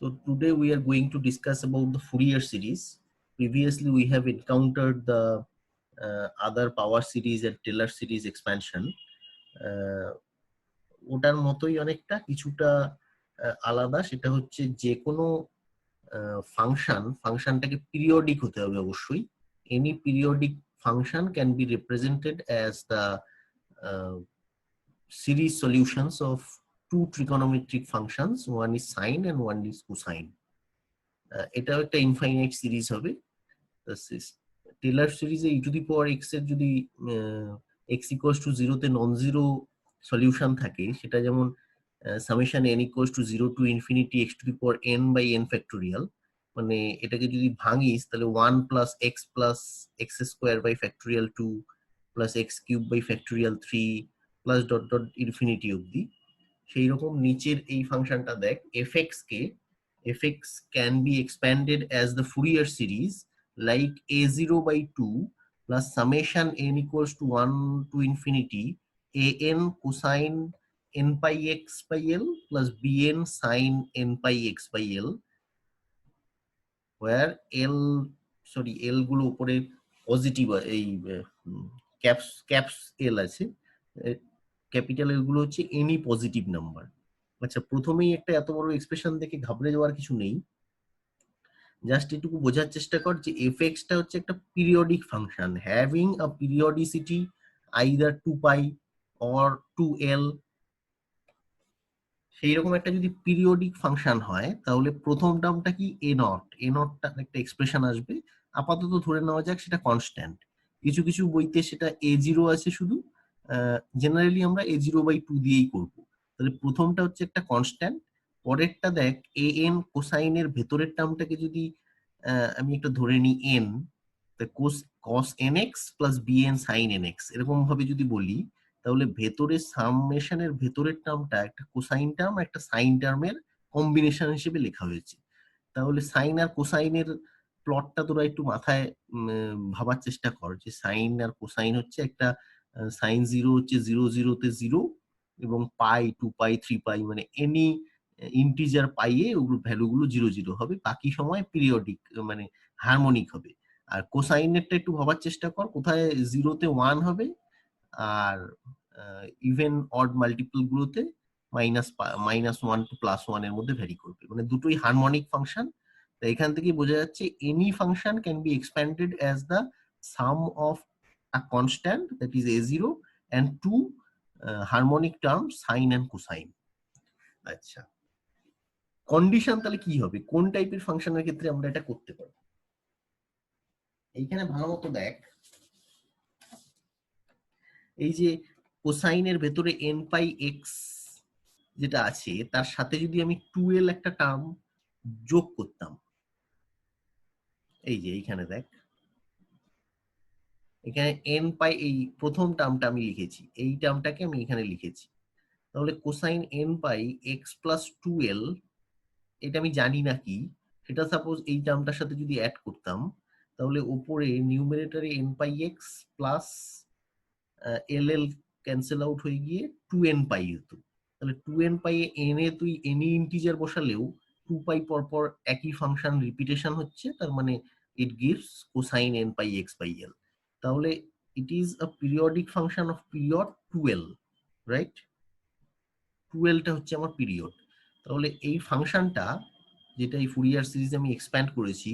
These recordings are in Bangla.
So today we are going to discuss about the Fourier series. Previously we have encountered the other power series and Taylor series expansion. ওটার মতোই অনেকটা কিছুটা আলাদা, সেটা হচ্ছে যে কোনো ফাংশনটাকে পিরিয়ডিক হতে হবে অবশ্যই. Any periodic function can be represented as the series solutions of two trigonometric functions. One is sine and one is cosine. এটাও একটা ইনফাইনাইট সিরিজ হবে. টেলর সিরিজে e two the power x এর যদি x ইকুয়ালস টু 0 তে নন জিরো সলিউশন থাকে, সেটা যেমন summation n equals to 0 to infinity x to the power n by n factorial, মানে এটাকে যদি ভাঙিস তাহলে 1 plus x square by factorial 2 plus x cube by factorial 3 plus dot dot infinity অবধি. সেই রকম নিচের এই ফাংশনটা দেখ, fx can be expanded as the Fourier series like a0 by 2 plus summation n equals to 1 to infinity an cosine n pi x by l plus bn sine n pi x by l, where l গুলো উপরে পজিটিভ, এই ক্যাপস l আছে, ক্যাপিটাল এল গুলো হচ্ছে এনি পজিটিভ নাম্বার. আচ্ছা, প্রথমেই একটা এত বড় এক্সপ্রেশন দেখে ঘাবড়ে যাওয়ার কিছু নেই. জাস্ট এটুকু বোঝার চেষ্টা কর যে fx টা হচ্ছে একটা periodic function having a periodicity either 2π or 2l. সেই রকম একটা যদি পিরিয়ডিক ফাংশন হয় তাহলে প্রথম টার্মটা কি a0টা একটা এক্সপ্রেশন আসবে. আপাতত ধরে নেওয়া যাক সেটা কনস্ট্যান্ট. কিছু কিছু বইতে সেটা a0 আছে শুধু, জেনারেলি আমরা a0 বাই 2 দিয়েই করবো. তাহলে প্রথমটা হচ্ছে একটা কনস্ট্যান্ট. পরেরটা দেখ, an কোসাইনের ভেতরের টার্মটাকে যদি আমি একটা ধরে নিই n, cos nx plus bn sin nx এরকম ভাবে যদি বলি, তাহলে ভেতরের সামেশনের ভেতরের টার্মটা একটা কোসাইন টার্ম একটা সাইন টার্মের কম্বিনেশন হিসেবে লেখা হয়েছে. তাহলে সাইন আর কোসাইনের প্লটটা তোরা একটু মাথায় ভাবার চেষ্টা কর যে সাইন আর কোসাইন হচ্ছে একটা সাইন 0 হচ্ছে 0 0 তে 0 এবং পাই 2π 3π, মানে এনি ইন্টিজার পাইয়ে ওগুলো ভ্যালুগুলো 0 0 হবে, বাকি সময় পিরিয়ডিক মানে হারমোনিক হবে. আর কোসাইনেরটা একটু ভাবার চেষ্টা কর, কোথায় 0 তে 1 হবে আর ইভেন অড মাল্টিপল গুলোতে -1 টু +1 এর মধ্যে ভ্যারি করবে, মানে দুটোই হারমোনিক ফাংশন. তাই এখান থেকে বোঝা যাচ্ছে any function can be expanded as the some of a constant that is a0 and two harmonic terms sin and cosine. আচ্ছা, কন্ডিশন তাহলে কি হবে, কোন টাইপের ফাংশনের ক্ষেত্রে আমরা এটা করতে পারবো? এইখানে ভালো মতো দেখ, এই যে কোসাইনের ভেতরে n পাই x যেটা আছে তার সাথে যদি আমি 2l একটা টার্ম যোগ করতাম, এই যে এইখানে দেখ, এখানে n পাই এই প্রথম টার্মটা আমি লিখেছি, এই টার্মটাকে আমি এখানে লিখেছি. তাহলে কোসাইন n পাই x প্লাস 2l, এটা আমি জানি না কি, সেটা সাপোজ এই টার্মটার সাথে যদি অ্যাড করতাম, তাহলে উপরে নিউমারেটরে n পাই x plus ll cancel out হয়ে গিয়ে 2n পাই হতো. তাহলে 2n পাই n এ তুই এনি ইন্টিজার বসালেও 2π পরপর একই ফাংশন রিপিটেশন হচ্ছে, তার মানে it gives cosine n pi x by l. তাহলে it is a periodic function of period 2l, right? 2l টা হচ্ছে আমার পিরিয়ড. তাহলে এই ফাংশনটা যেটা এই ফুরিয়ার সিরিজ আমি এক্সপ্যান্ড করেছি,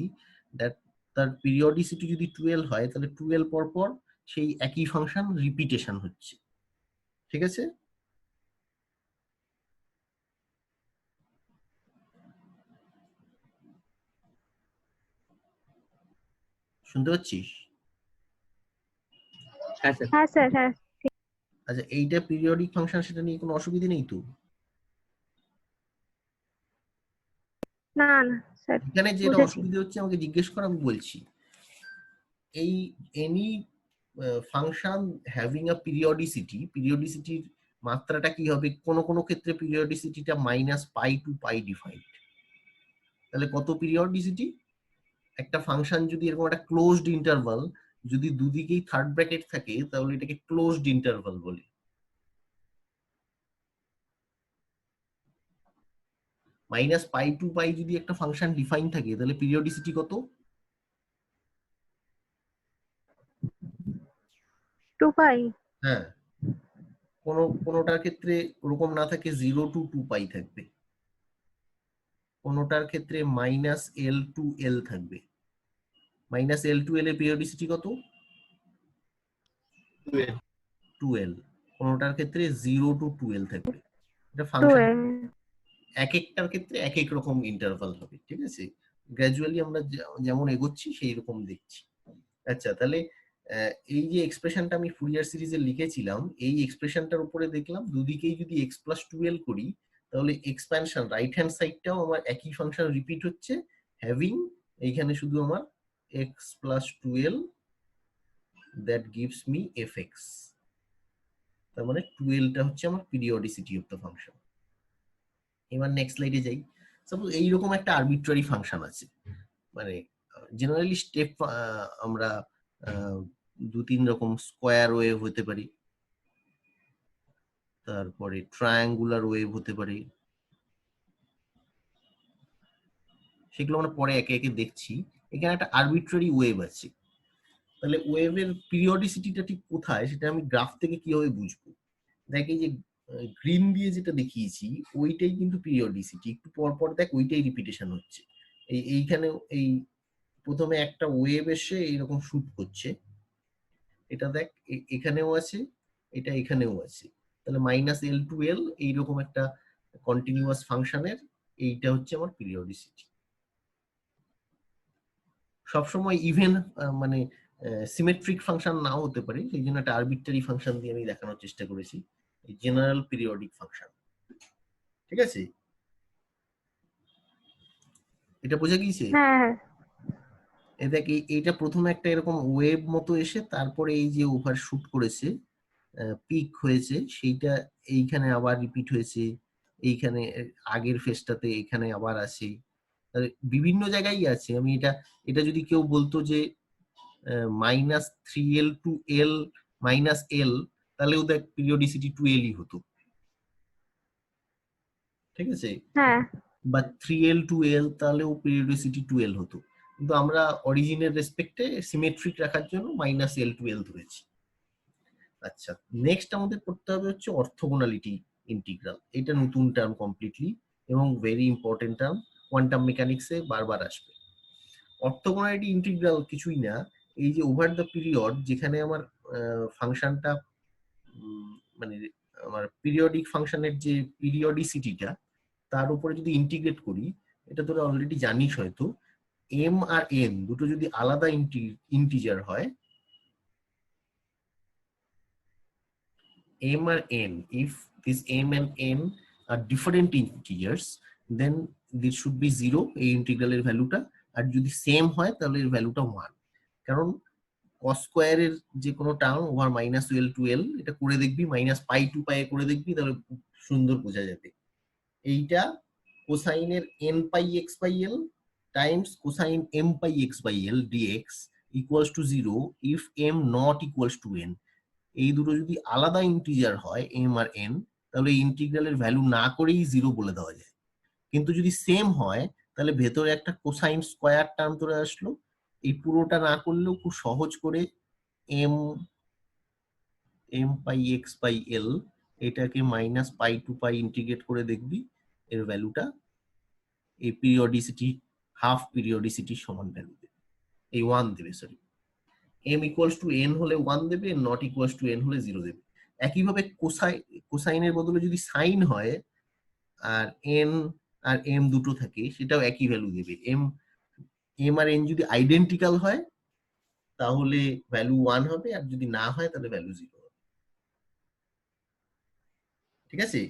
দ্যাট তার পিরিয়ডিসিটি যদি 2l হয় তাহলে 2l পরপর সেই একই ফাংশন রিপিটেশন হচ্ছে. ঠিক আছে? শুনতে পাচ্ছিস? হ্যাঁ স্যার, হ্যাঁ. আচ্ছা, এইটা পিরিয়ডিক ফাংশন, সেটা নিয়ে কোনো অসুবিধা নেই তো? না না স্যার, এখানে যেটা বুঝেছি. অসুবিধা হচ্ছে আমাকে জিজ্ঞেস কর, আমি বলছি. এই এনি ফাংশন হ্যাভিং আ পিরিয়ডিসিটির মাত্রাটা কি হবে? কোন ক্ষেত্রে পিরিয়ডিসিটিটা -π টু π ডিফাইন্ড. তাহলে কত পিরিয়ডিসিটি? একটা ফাংশন যদি এরকম একটা ক্লোজড ইন্টারভাল, যদি দুদিকেই থার্ড ব্র্যাকেট থাকে তাহলে এটাকে ক্লোজড ইন্টারভাল বলে. মাইনাস পাই টু পাই যদি একটা ফাংশন ডিফাইন থাকে তাহলে পিরিয়ডিসিটি কত? 2 পাই। হ্যাঁ, কোনোটার ক্ষেত্রে ওরকম না থাকে 0 to 2 পাই থাকবে, কোনোটার ক্ষেত্রে -L to L থাকবে। -L to L এর পিরিয়ডিসিটি কত? 2L। কোনোটার ক্ষেত্রে 0 to 2L থাকবে। এটা ফাংশন 2 এক একটার ক্ষেত্রে এক এক রকম ইন্টারভাল হবে, ঠিক আছে? গ্র্যাজুয়ালি আমরা যেমন এগোচ্ছি সেই রকম দেখছি। আচ্ছা, তাহলে এই যে এক্সপ্রেশনটা আমি ফুরিয়ার সিরিজে লিখেছিলাম, এই এক্সপ্রেশনটার উপরে দেখলাম দুদিকেই যদি x+2l করি তাহলে এক্সপ্যানশন রাইট হ্যান্ড সাইডটাও আমার একই ফাংশন রিপিট হচ্ছে, হ্যাভিং এইখানে শুধু আমার x+2l that gives me fx। তার মানে 2l হচ্ছে আমার পিরিয়ডিসিটি অফ দ্য ফাংশন। এবার নেক্সট স্লাইডে যাই। সাপোজ এইরকম একটা আরবিট্রারি ফাংশন আছে, মানে জেনারেলি স্টেপ আমরা 2-3 রকম স্কোয়ার ওয়েভ হতে পারি, তারপরে ট্রায়াঙ্গুলার ওয়েভ হতে পারে, সেগুলো আমরা পরে একে একে দেখছি। এখানে একটা আরবিট্রারি ওয়েভ আছে, তাহলে ওয়েভের পিরিয়ডিসিটিটা ঠিক কোথায় সেটা আমি গ্রাফ থেকে কিভাবে বুঝবো? দেখ এই যে গ্রিন দিয়ে যেটা দেখিয়েছি ওইটাই কিন্তু পিরিয়ডিসিটি, একটু পর পর দেখ ওইটাই রিপিটেশন হচ্ছে। এইখানে এই প্রথমে একটা ওয়েভ এসে এইরকম শুট করছে, এটা দেখ এখানেও আছে, এটা এখানেও আছে, তাহলে -L to L এইরকম একটা কন্টিনিউয়াস ফাংশনের এইটা হচ্ছে আমার পিরিয়ডিসিটি। সবসময় ইভেন মানে সিমেট্রিক ফাংশন নাও হতে পারে, সেই জন্য একটা আরবিট্রারি ফাংশন দিয়ে আমি দেখানোর চেষ্টা করেছি, জেনারেল পিরিয়ডিক ফাংশন। ঠিক আছে, এটা বোঝা গিয়েছে? হ্যাঁ এই দেখ এইটা প্রথমে একটা এরকম ওয়েভ মতো এসে তারপরে এই যে ওভার শুট করেছে, পিক হয়েছে, সেইটা এইখানে আবার রিপিট হয়েছে, এইখানে আগের ফেজটাতে এখানে আবার আছে, বিভিন্ন জায়গায় আছে। আমি এটা এটা যদি কেউ বলতো যে -3L to L -L, তাহলে ওদের পিরিয়ডিসিটি 2L হতো, ঠিক আছে? হ্যাঁ বা 3L to L তাহলেও পিরিয়ডিসিটি 2L হতো, কিন্তু আমরা অরিজিনের রেসপেক্টে সিমেট্রিক রাখার জন্য -L to L ধরেছি। আচ্ছা, নেক্সট আমাদের পড়তে হবে হচ্ছে অর্থোগোনালিটি ইন্টিগ্রাল। এটা নতুন টার্ম কমপ্লিটলি এবং ভেরি ইম্পর্টেন্ট টার্ম, কোয়ান্টাম মেকানিক্সে বারবার আসবে। অর্থোগোনালিটি ইন্টিগ্রাল কিছুই না, এই যে ওভার দ্য পিরিয়ড যেখানে আমার ফাংশনটা মানে আমার পিরিয়ডিক ফাংশনের যে পিরিয়ডিসিটিটা তার উপরে যদি ইন্টিগ্রেট করি, এটা তোরা অলরেডি জানিস হয়তো, এম আর এন দুটো যদি আলাদা ইন্টিজার হয়, m or n, if this m and n are different integers, then this should be 0 এই ইন্টিগ্রালের ভ্যালুটা, আর যদি সেম হয় তাহলে এর ভ্যালুটা 1। কারণ cos স্কয়ারের যে কোনো term over -L to L এটা করে দেখবি, -π to π করে দেখবি, তাহলে খুব সুন্দর বোঝা যাবে। এইটা কোসাইনের n πx/L Times cosine m πx/L dx equals to 0 if m not equals to n। এই দুটো যদি আলাদা ইন্টিজার হয় এম আর এন, তাহলে এই ইন্টিগ্রালের ভ্যালু না করেই 0 বলে দেওয়া যায়। কিন্তু যদি সেম হয় তাহলে ভেতরে একটা কোসাইন স্কোয়ার টার্ম ধরে আসলো, এই পুরোটা না করলেও খুব সহজ করে এম m πx/L এটাকে -π to π ইন্টিগ্রেট করে দেখবি, এর ভ্যালুটা এই পিরিয়ডিসিটি হাফ পিরিয়ডিসিটির সমান ভ্যালু দেবে, এই 1 দেবে, sorry. m equals to n হলে 1 দেবে, নট ইকুয়ালস টু n হলে 0 দেবে। একইভাবে কোসাইনের বদলে যদি সাইন হয় আর n আর m দুটো থাকে, সেটাও একই ভ্যালু দেবে। m আর n যদি আইডেন্টিক্যাল হয় তাহলে ভ্যালু 1 হবে, আর যদি না হয় তাহলে ভ্যালু 0 হবে। ঠিক আছে?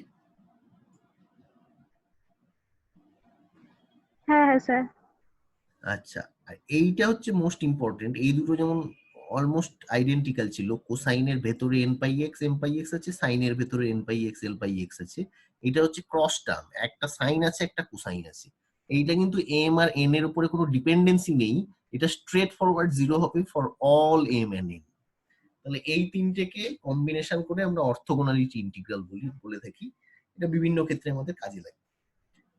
হ্যাঁ স্যার। আচ্ছা, আর এইটা হচ্ছে মোস্ট ইম্পর্টেন্ট। এই দুটো যেমন অলমোস্ট আইডেন্টিক্যাল ছিল, কোসাইনের ভেতরে n πx m πx আছে, সাইনের ভেতরে n πx l/x আছে, এটা হচ্ছে ক্রস টার্ম, একটা সাইন আছে একটা কোসাইন আছে। এইটা কিন্তু m আর n এর উপরে কোনো ডিপেন্ডেন্সি নেই, এটা স্ট্রেট ফরওয়ার্ড 0 হবে for all m and n। তাহলে এই তিনটেকে কম্বিনেশন করে আমরা অর্থোগোনালিটি ইন্টিগ্রাল বলে থাকি, এটা বিভিন্ন ক্ষেত্রে আমাদের কাজে লাগে।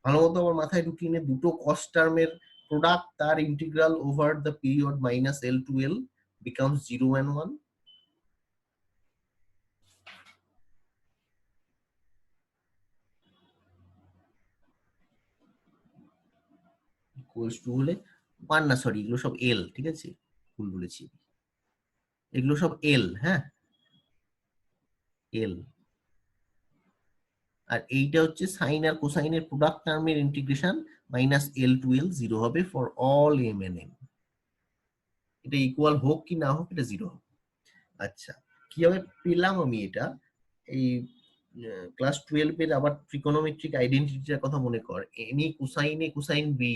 ভালো মতো আমার মাথায় ঢুকিয়ে নে, দুটো কস্ট টার্মের প্রোডাক্ট তার integral over the period minus L to L becomes 0 and 1. Equals to হলে 1 না, সরি, এগুলো সব এল, ঠিক আছে, ভুল বলেছি, এগুলো সব এল, হ্যাঁ, এল। আর এইটা হচ্ছে সাইন আর কোসাইনের প্রোডাক্ট টার্মের integration minus L to L, 0 হবে for all M N N. এটা ইকুয়াল হোক কি না হোক, এটা 0 হবে। আচ্ছা, কিভাবে পেলাম আমি এটা? এই ক্লাস 12 এর আবার ট্রিকোনোমেট্রিক আইডেন্টিটির কথা মনে কর। Any cosine A cosine B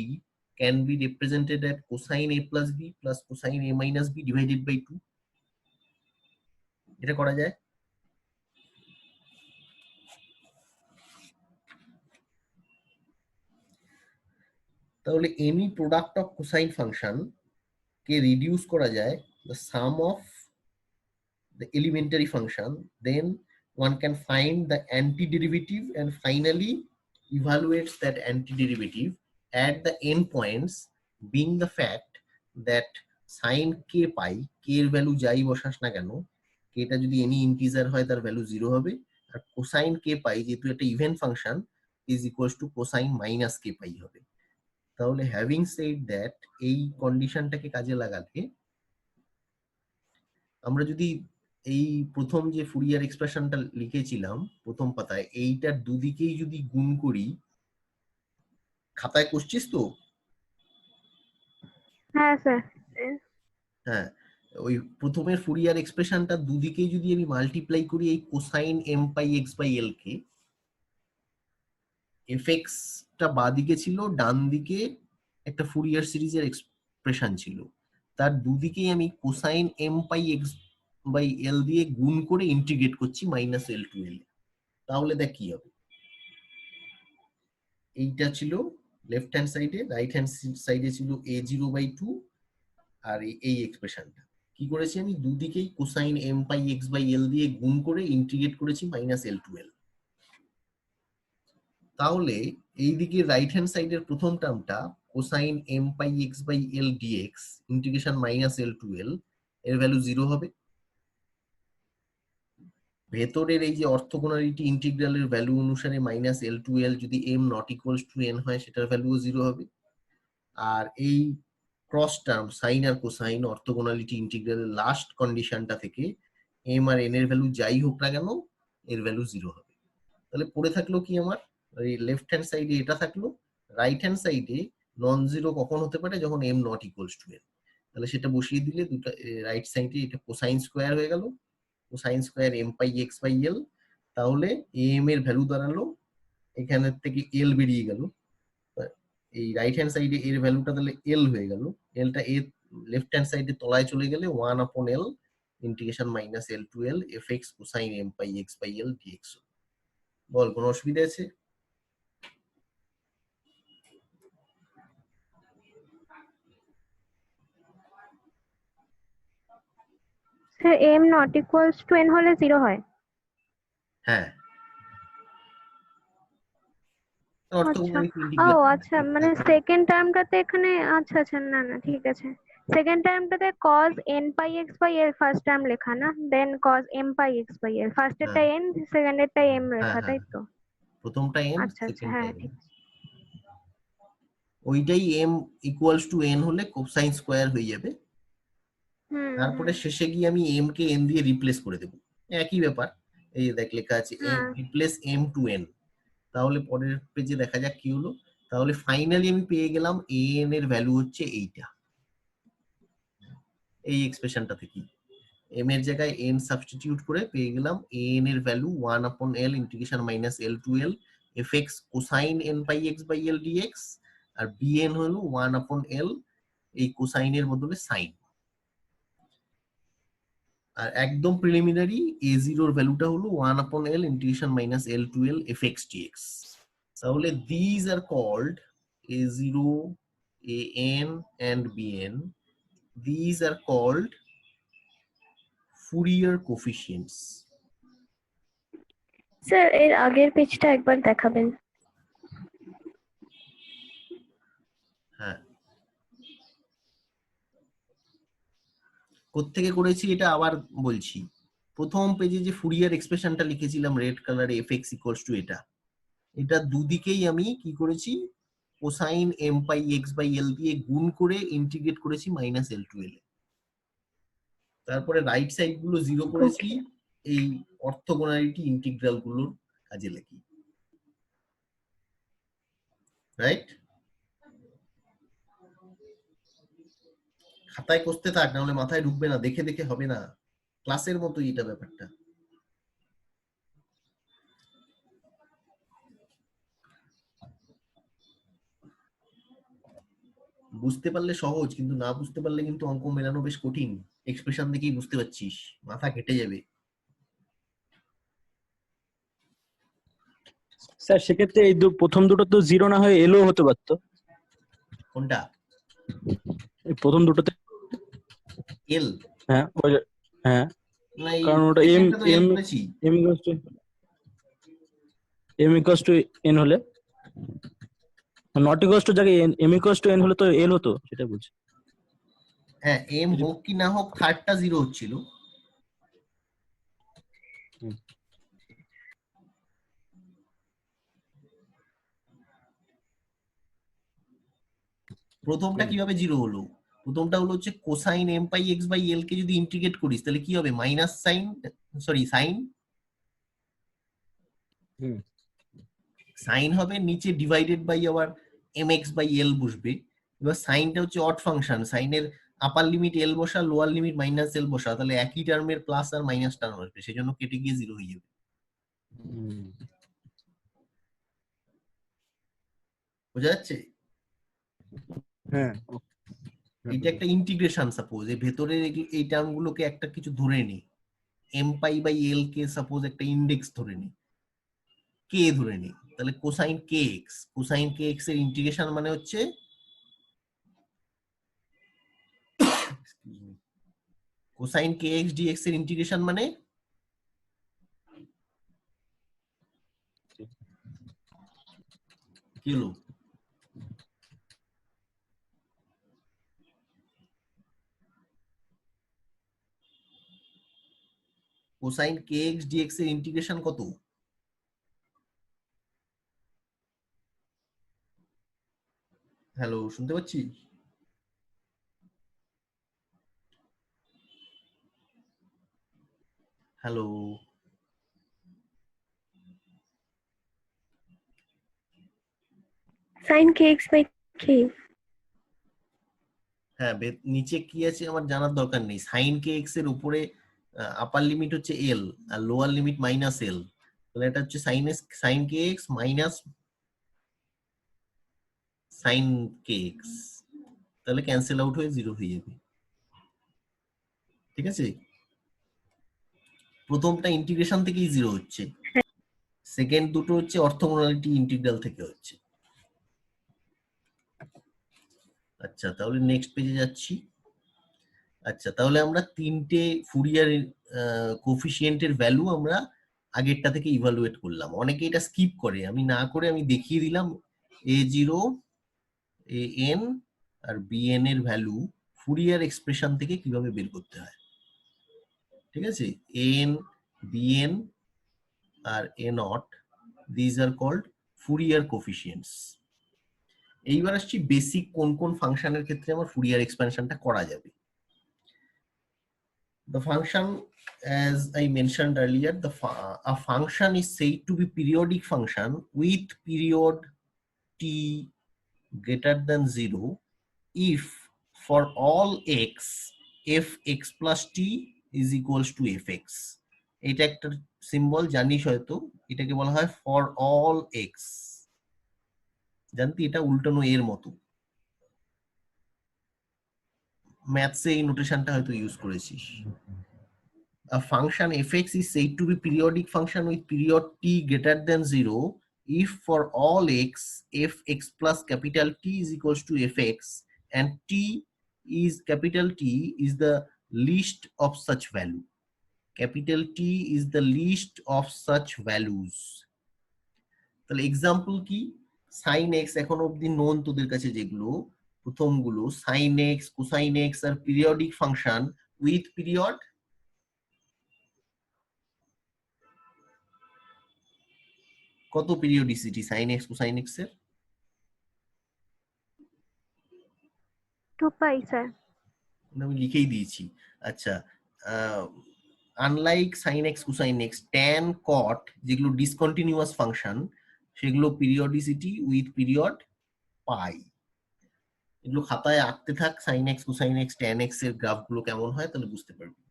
can be represented at cosine A plus B plus cosine A minus B divided by 2। এটা করা যায়। তাহলে any product of cosine function কে রিডিউস করা যায় the sum of the elementary function, then one can find the antiderivative and finally evaluates that antiderivative at the endpoints, being the fact that sin k pi, k এর ভ্যালু যাই বসাস না কেন, k টা যদি এনি ইন্টিজার হয় তার ভ্যালু 0 হবে, আর কোসাইন k pi যেহেতু একটা event function is equals two cosine minus k pi হবে। তাহলে হ্যাভিং সেড দ্যাট, এই কন্ডিশনটাকে কাজে লাগালে আমরা যদি এই প্রথম যে ফুরিয়ার এক্সপ্রেশনটা লিখেছিলাম প্রথম পাতায়, এইটার দুদিকেই যদি গুণ করি, খাতায় করছিস তো? হ্যাঁ স্যার। হ্যাঁ, ওই প্রথমের ফুরিয়ার এক্সপ্রেশনটা দুদিকেই যদি আমি মাল্টিপ্লাই করি এই cosine M pi X by L কে, এফ এক্সটা বাদিকে ছিল, ডান দিকে একটা ফুরিয়ার সিরিজের এক্সপ্রেশন ছিল, তার দুদিকেই আমি cosine M pi X by L দিয়ে গুণ করে ইন্টিগ্রেট করছি মাইনাস এল টু এল। তাহলে দেখ কি হবে। এইটা ছিল লেফট হ্যান্ড সাইডে, রাইট হ্যান্ড সাইডে ছিল এ জিরো বাই টু, আর এই এক্সপ্রেশনটা কি করেছি আমি, দুদিকেই cosine M pi X by L দিয়ে গুণ করে ইন্টিগ্রেট করেছি মাইনাস এল টু এল। তাহলে এই দিকে রাইট হ্যান্ড সাইডের প্রথম টার্মটা cosine M pi X by L DX integration minus L to L, এর ভ্যালু 0 হবে। ভেতরের এই যে অর্থোগোনালিটি ইন্টিগ্রালের ভ্যালু অনুসারে মাইনাস এল টু এল যদি M not equals to N হয় সেটার ভ্যালুও 0 হবে। আর এই ক্রস টার্ম সাইন আর কোসাইন অর্থোগোনালিটি ইন্টিগ্রালের লাস্ট কন্ডিশনটা থেকে এম আর এন এর ভ্যালু যাই হোক না কেন এর ভ্যালু 0 হবে। তাহলে পড়ে থাকলো কি আমার, এই লেফট হ্যান্ড সাইডে এটা থাকলো, রাইট হ্যান্ড সাইডে নন জিরো কখন হতে পারে, যখন M not equals to N. তাহলে সেটা বসিয়ে দিলে দুটো রাইট সাইডে এটা কোসাইন স্কোয়ার হয়ে গেল, cosine square M pi X by L. তাহলে এম এর ভ্যালু দাঁড়ালো, এখানের থেকে এল বেরিয়ে গেল, এই রাইট হ্যান্ড সাইডে এর ভ্যালুটা তাহলে এল হয়ে গেল, এলটা এ লেফট হ্যান্ড সাইডে তলায় চলে গেলে 1 upon L integration minus L to L F X cosine M pi X by L DX. বল, কোনো অসুবিধা আছে? Sir M not equals to N হলে 0 হয়? হ্যাঁ, আচ্ছা। অর্থোগোনালিটি ও ইন্টিগ্রাল। আচ্ছা, মানে সেকেন্ড টার্মটাতে এখানে, আচ্ছা আচ্ছা, না না ঠিক আছে। সেকেন্ড টার্মটাতে cos n pi x by l first term লেখা না, দেন cos m পাই x বাই l, ফার্স্ট এরটা হ্যাঁ n, সেকেন্ড এরটা m হ্যাঁ লেখা, হ্যাঁ, তাই তো? প্রথমটা এম, আচ্ছা আচ্ছা, সেকেন্ডটা হ্যাঁ এন। ঠিক আছে। ওইটাই এম ইকুয়ালস টু এন হলে কোসাইন স্কোয়ার হয়ে যাবে। হুম তারপরে হুম। শেষে গিয়ে আমি এম কে এন দিয়ে রিপ্লেস করে দেবো, একই ব্যাপার। এই যে দেখ লেখা আছে এম হ্যাঁ রিপ্লেস এম টু এন। তাহলে পরের পেজে দেখা যাক কি হলো। তাহলে ফাইনালি আমি পেয়ে গেলাম এ এন এর ভ্যালু হচ্ছে এইটা, এই এক্সপ্রেশনটা থেকে এম এর জায়গায় এন সাবস্টিটিউট করে পেয়ে গেলাম এ এন এর value 1 upon L integration minus L to L F X cosine N pi X by L DX, আর বি এন হলো 1 আপন এল এই কোসাইনের বদলে সাইন। আর একদম প্রিলিমিনারি এ জিরোর ভ্যালুটা হলো 1 upon L integration minus L to L F X DX. তাহলে these are called A zero, A N and bn. These are called Fourier coefficients. Sir, এর আগের পেজটা একবার দেখাবেন। হ্যাঁ, কোত্থেকে করেছি এটা আবার বলছি। প্রথম পেজে যে ফুরিয়ার এক্সপ্রেশনটা লিখেছিলাম রেড কালারে এফ(x) = এটা, এটা দুদিকেই আমি কি করেছি, cosine M pi X by L দিয়ে গুণ করে ইন্টিগ্রেট করেছি -l টু l এ। তারপরে রাইট সাইড গুলো 0 করেছি Okay. এই অর্থগোনালিটি ইন্টিগ্রাল গুলোর কাজে লাগি। রাইট, খাতায় কষতে থাক, নাহলে মাথায় ঢুকবে না, দেখে দেখে হবে না, ক্লাসের মতোই এটা ব্যাপারটা। বুঝতে পারলে সহজ, কিন্তু না বুঝতে পারলে কিন্তু অঙ্ক মেলানো বেশ কঠিন। এক্সপ্রেশন দেখেই বুঝতে পারছিস, মাথা কেটে যাবে। স্যার সেক্ষেত্রে এই প্রথম দুটো তো জিরো না হয়ে এলও হতে পারতো। কোনটা? এই প্রথম দুটোতে এল? হ্যাঁ হ্যাঁ, না, এই কারণ ওটা এম সেকেন্ডটা তো এল এম করেছি। এম ইকুয়ালস টু এন হলে, নট ইকুয়ালস টু জায়গায় এম ইকুয়ালস টু এন হলে তো এল হতো, সেটা বলছি। হ্যাঁ, এম হোক কি না হোক থার্ডটা 0 হচ্ছিল। প্রথমটা কিভাবে 0 হলো? প্রথমটা হলো হচ্ছে cosine M pi X by L কে যদি ইন্টিগ্রেট করিস তাহলে কি হবে, minus sine, sorry sine, sine হবে নিচে ডিভাইডেড বাই আবার এম এক্স বাই এল বসবে। এবার সাইনটা হচ্ছে অড ফাংশন, সাইনের আপার লিমিট এল বসা, লোয়ার লিমিট -l বসা, তাহলে একই টার্মের প্লাস আর মাইনাস টার্ম আসবে, সেজন্য কেটে গিয়ে 0 হয়ে যাবে। বোঝা যাচ্ছে? হ্যাঁ, এটা একটা ইন্টিগ্রেশন, সাপোজ এই ভেতরের এই টার্ম গুলোকে একটা কিছু ধরে নি, এম পাই বাই এল কে সাপোজ একটা ইন্ডেক্স ধরে নি, কে ধরে নি, তাহলে cosine K X, cosine K X এর ইন্টিগ্রেশন মানে হচ্ছে কোসাইন কে এক্স ডিএক্স এর ইন্টিগ্রেশন মানে কি হলো? কোসাইন কে এক্স ডিএক্স এর ইন্টিগ্রেশন কত? হ্যালো, শুনতে পাচ্ছিস? Hello, sin kx by k. হ্যাঁ, নিচে কি আছে আমার জানার দরকার নেই, সাইন কে এক্স এর উপরে আপার লিমিট হচ্ছে এল আর লোয়ার লিমিট -l, তাহলে এটা হচ্ছে সাইন কে এক্স মাইনাস সাইন কে এক্স, তাহলে ক্যান্সেল আউট হয়ে 0 হয়ে যাবে। ঠিক আছে, প্রথমটা ইন্টিগ্রেশন থেকেই 0 হচ্ছে, সেকেন্ড দুটো হচ্ছে অর্থগোনালিটি ইন্টিগ্রাল থেকে হচ্ছে। আচ্ছা, তাহলে নেক্সট পেজে যাচ্ছি। আচ্ছা, তাহলে আমরা তিনটে ফুরিয়ার কোফিশিয়েন্টের ভ্যালু আমরা আগেরটা থেকে ইভালুয়েট করলাম। অনেকে এটা স্কিপ করে, আমি না করে আমি দেখিয়ে দিলাম a0 an আর bn এর ভ্যালু ফুরিয়ার এক্সপ্রেশন থেকে কিভাবে বের করতে হয়। ঠিক আছে, an bn আর a naught, these are called Fourier coefficients. এইবার আসছি বেসিক কোন কোন ফাংশনের ক্ষেত্রে আমার ফুরিয়ার এক্সপ্যানশনটা করা যাবে। The function, as I mentioned earlier, a function is said to be periodic function with period t greater than 0 if for all x fx plus t is equals to fx. এটা একটা সিম্বল জানিস হয়তো, এটাকে বলা হয় ফর অল এক্স। জানতি এটা উল্টানো এর মতো, ম্যাথসে এই নোটেশনটা হয়তো ইউজ করেছিস। A function fx is said to be periodic function with period t greater than 0 if for all x fx plus capital T is equals to fx and t is capital T is the least of such value. Capital T is the least of such values. তাহলে এক্সাম্পল কি, sin x এখন অবধি নোন তোদের কাছে যেগুলো, প্রথমগুলো sin x cosine x আর পিরিয়ডিক ফাংশন উইথ পিরিয়ড, কত periodicity sin x cosine x এর? 2π স্যার। আমি লিখেই দিয়েছি। আচ্ছা, unlike sin x cosine x, tan cot যেগুলো ডিসকন্টিনিউয়াস ফাংশন সেগুলো পিরিয়ডিসিটি উইথ পিরিয়ড পাই। এগুলো খাতায় আঁকতে থাক, sin x cosine x tan x এর গ্রাফগুলো কেমন হয় তাহলে বুঝতে পারবি।